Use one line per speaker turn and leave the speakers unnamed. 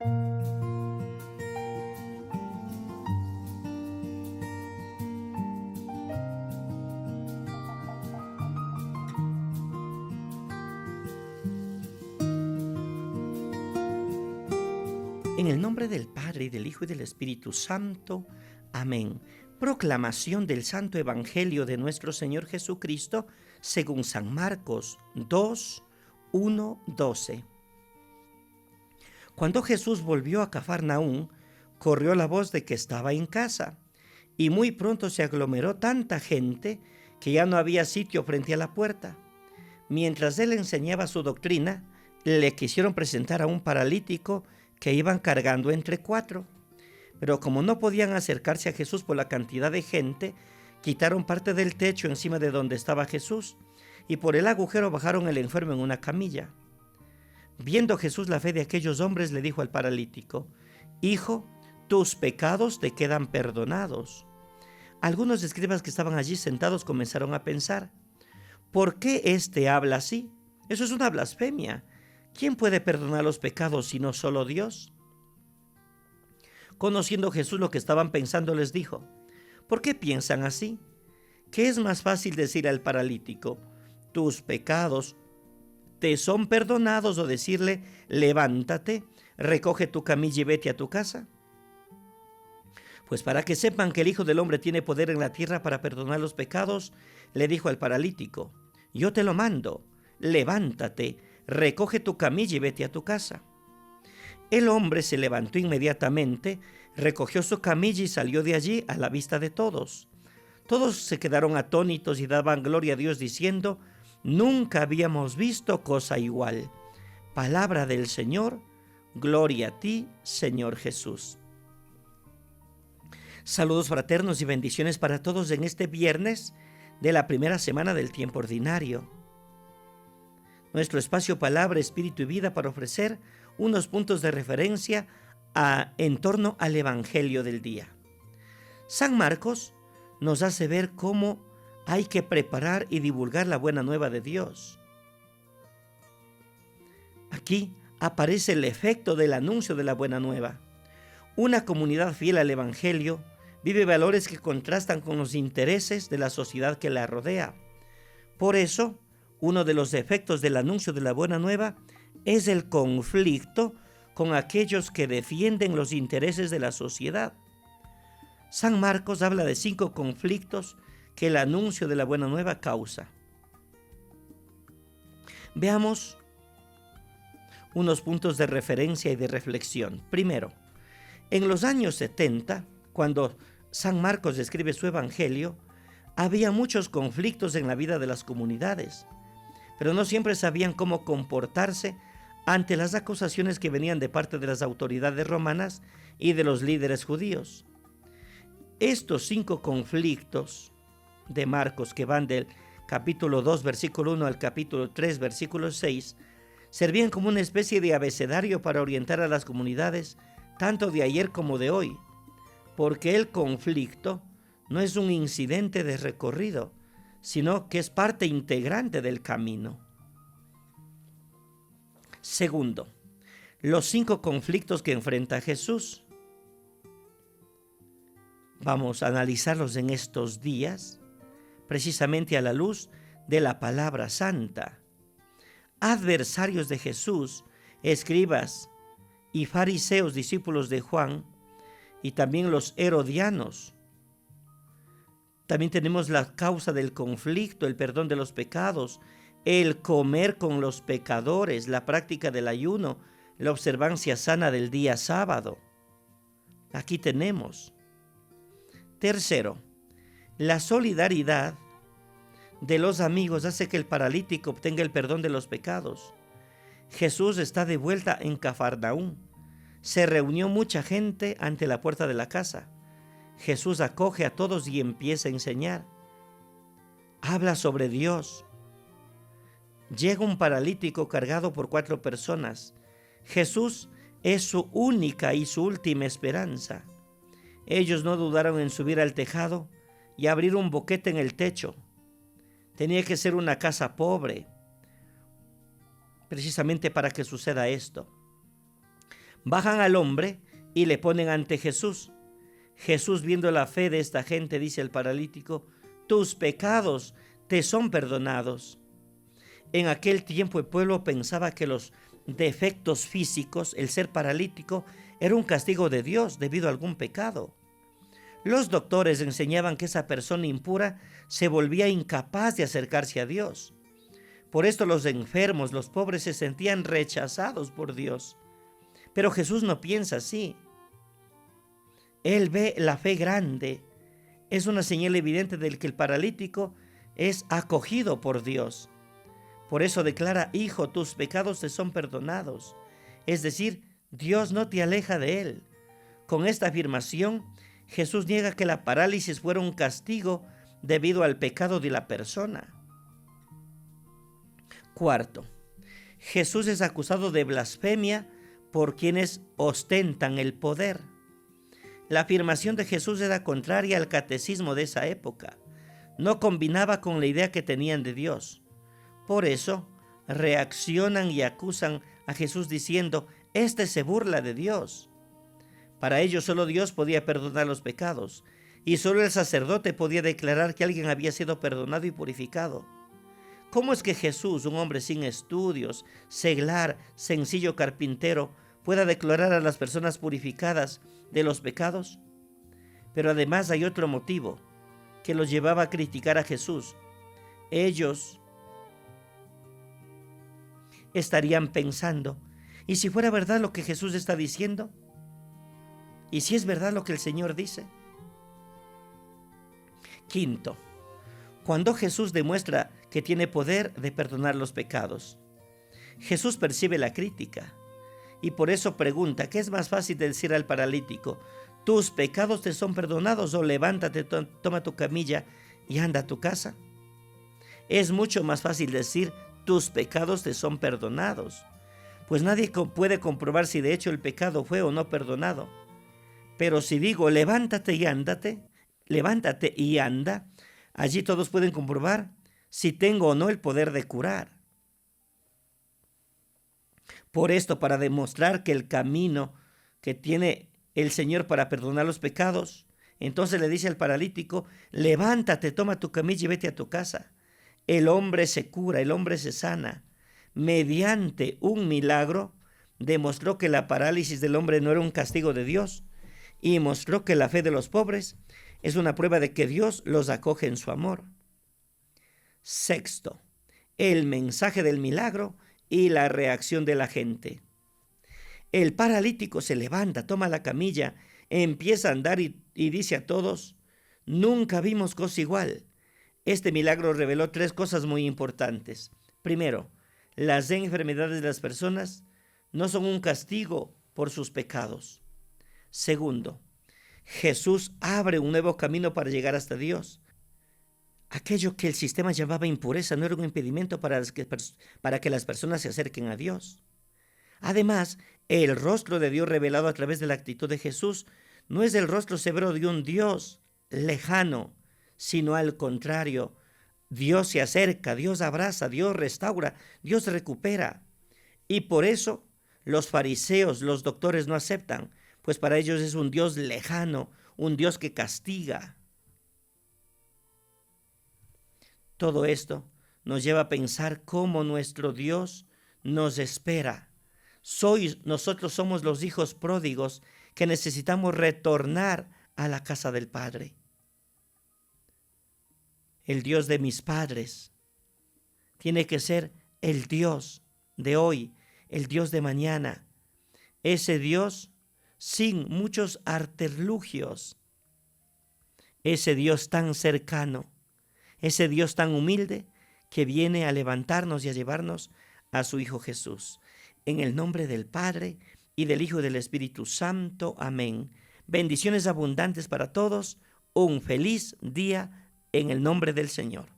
En el nombre del Padre, y del Hijo, y del Espíritu Santo. Amén. Proclamación del Santo Evangelio de nuestro Señor Jesucristo según San Marcos 2, 1, 12. Cuando Jesús volvió a Cafarnaúm, corrió la voz de que estaba en casa, y muy pronto se aglomeró tanta gente que ya no había sitio frente a la puerta. Mientras él enseñaba su doctrina, le quisieron presentar a un paralítico que iban cargando entre 4. Pero como no podían acercarse a Jesús por la cantidad de gente, quitaron parte del techo encima de donde estaba Jesús, y por el agujero bajaron el enfermo en una camilla. Viendo Jesús la fe de aquellos hombres, le dijo al paralítico: Hijo, tus pecados te quedan perdonados. Algunos escribas que estaban allí sentados comenzaron a pensar: ¿por qué éste habla así? Eso es una blasfemia. ¿Quién puede perdonar los pecados sino solo Dios? Conociendo Jesús lo que estaban pensando, les dijo: ¿por qué piensan así? ¿Qué es más fácil decir al paralítico: tus pecados te son perdonados, o decirle: levántate, recoge tu camilla y vete a tu casa? Pues para que sepan que el Hijo del Hombre tiene poder en la tierra para perdonar los pecados, le dijo al paralítico: yo te lo mando, levántate, recoge tu camilla y vete a tu casa. El hombre se levantó inmediatamente, recogió su camilla y salió de allí a la vista de todos. Todos se quedaron atónitos y daban gloria a Dios diciendo: nunca habíamos visto cosa igual. Palabra del Señor, gloria a ti, Señor Jesús. Saludos fraternos y bendiciones para todos en este viernes de la primera semana del tiempo ordinario. Nuestro espacio Palabra, Espíritu y Vida para ofrecer unos puntos de referencia en torno al Evangelio del día. San Marcos nos hace ver cómo hay que preparar y divulgar la buena nueva de Dios. Aquí aparece el efecto del anuncio de la buena nueva. Una comunidad fiel al Evangelio vive valores que contrastan con los intereses de la sociedad que la rodea. Por eso, uno de los efectos del anuncio de la buena nueva es el conflicto con aquellos que defienden los intereses de la sociedad. San Marcos habla de 5 conflictos que el anuncio de la buena nueva causa. Veamos unos puntos de referencia y de reflexión. Primero, en los años 70, cuando San Marcos escribe su evangelio, había muchos conflictos en la vida de las comunidades, pero no siempre sabían cómo comportarse ante las acusaciones que venían de parte de las autoridades romanas y de los líderes judíos. Estos 5 conflictos de Marcos, que van del capítulo 2, versículo 1 al capítulo 3, versículo 6, servían como una especie de abecedario para orientar a las comunidades, tanto de ayer como de hoy, porque el conflicto no es un incidente de recorrido, sino que es parte integrante del camino. Segundo, los 5 conflictos que enfrenta Jesús. Vamos a analizarlos en estos días, precisamente a la luz de la palabra santa. Adversarios de Jesús, escribas y fariseos, discípulos de Juan, y también los herodianos. También tenemos la causa del conflicto, el perdón de los pecados, el comer con los pecadores, la práctica del ayuno, la observancia sana del día sábado. Aquí tenemos. Tercero, la solidaridad de los amigos hace que el paralítico obtenga el perdón de los pecados. Jesús está de vuelta en Cafarnaúm. Se reunió mucha gente ante la puerta de la casa. Jesús acoge a todos y empieza a enseñar. Habla sobre Dios. Llega un paralítico cargado por 4 personas. Jesús es su única y su última esperanza. Ellos no dudaron en subir al tejado y abrir un boquete en el techo. Tenía que ser una casa pobre, precisamente para que suceda esto. Bajan al hombre y le ponen ante Jesús. Jesús, viendo la fe de esta gente, dice al paralítico: tus pecados te son perdonados. En aquel tiempo el pueblo pensaba que los defectos físicos, el ser paralítico, era un castigo de Dios debido a algún pecado. Los doctores enseñaban que esa persona impura se volvía incapaz de acercarse a Dios. Por esto los enfermos, los pobres, se sentían rechazados por Dios. Pero Jesús no piensa así. Él ve la fe grande. Es una señal evidente de que el paralítico es acogido por Dios. Por eso declara: hijo, tus pecados te son perdonados. Es decir, Dios no te aleja de él. Con esta afirmación, Jesús niega que la parálisis fuera un castigo debido al pecado de la persona. Cuarto, Jesús es acusado de blasfemia por quienes ostentan el poder. La afirmación de Jesús era contraria al catecismo de esa época. No combinaba con la idea que tenían de Dios. Por eso, reaccionan y acusan a Jesús diciendo: este se burla de Dios. Para ellos solo Dios podía perdonar los pecados, y solo el sacerdote podía declarar que alguien había sido perdonado y purificado. ¿Cómo es que Jesús, un hombre sin estudios, seglar, sencillo carpintero, pueda declarar a las personas purificadas de los pecados? Pero además hay otro motivo que los llevaba a criticar a Jesús. Ellos estarían pensando: ¿y si fuera verdad lo que Jesús está diciendo? ¿Y si es verdad lo que el Señor dice? Quinto, cuando Jesús demuestra que tiene poder de perdonar los pecados, Jesús percibe la crítica y por eso pregunta: ¿qué es más fácil de decir al paralítico? ¿Tus pecados te son perdonados? ¿O levántate, toma tu camilla y anda a tu casa? Es mucho más fácil decir: tus pecados te son perdonados, pues nadie puede comprobar si de hecho el pecado fue o no perdonado. Pero si digo: levántate y anda, allí todos pueden comprobar si tengo o no el poder de curar. Por esto, para demostrar que el camino que tiene el Señor para perdonar los pecados, entonces le dice al paralítico: levántate, toma tu camilla y vete a tu casa. El hombre se cura, el hombre se sana. Mediante un milagro, demostró que la parálisis del hombre no era un castigo de Dios, y mostró que la fe de los pobres es una prueba de que Dios los acoge en su amor. Sexto, el mensaje del milagro y la reacción de la gente. El paralítico se levanta, toma la camilla, empieza a andar y dice a todos: nunca vimos cosa igual. Este milagro reveló tres cosas muy importantes. Primero, las enfermedades de las personas no son un castigo por sus pecados. Segundo, Jesús abre un nuevo camino para llegar hasta Dios. Aquello que el sistema llamaba impureza no era un impedimento para que las personas se acerquen a Dios. Además, el rostro de Dios revelado a través de la actitud de Jesús no es el rostro severo de un Dios lejano, sino al contrario. Dios se acerca, Dios abraza, Dios restaura, Dios recupera. Y por eso los fariseos, los doctores no aceptan, pues para ellos es un Dios lejano, un Dios que castiga. Todo esto nos lleva a pensar cómo nuestro Dios nos espera. Nosotros somos los hijos pródigos que necesitamos retornar a la casa del Padre. El Dios de mis padres tiene que ser el Dios de hoy, el Dios de mañana. Ese Dios sin muchos artilugios. Ese Dios tan cercano, ese Dios tan humilde que viene a levantarnos y a llevarnos a su Hijo Jesús. En el nombre del Padre y del Hijo y del Espíritu Santo. Amén. Bendiciones abundantes para todos. Un feliz día en el nombre del Señor.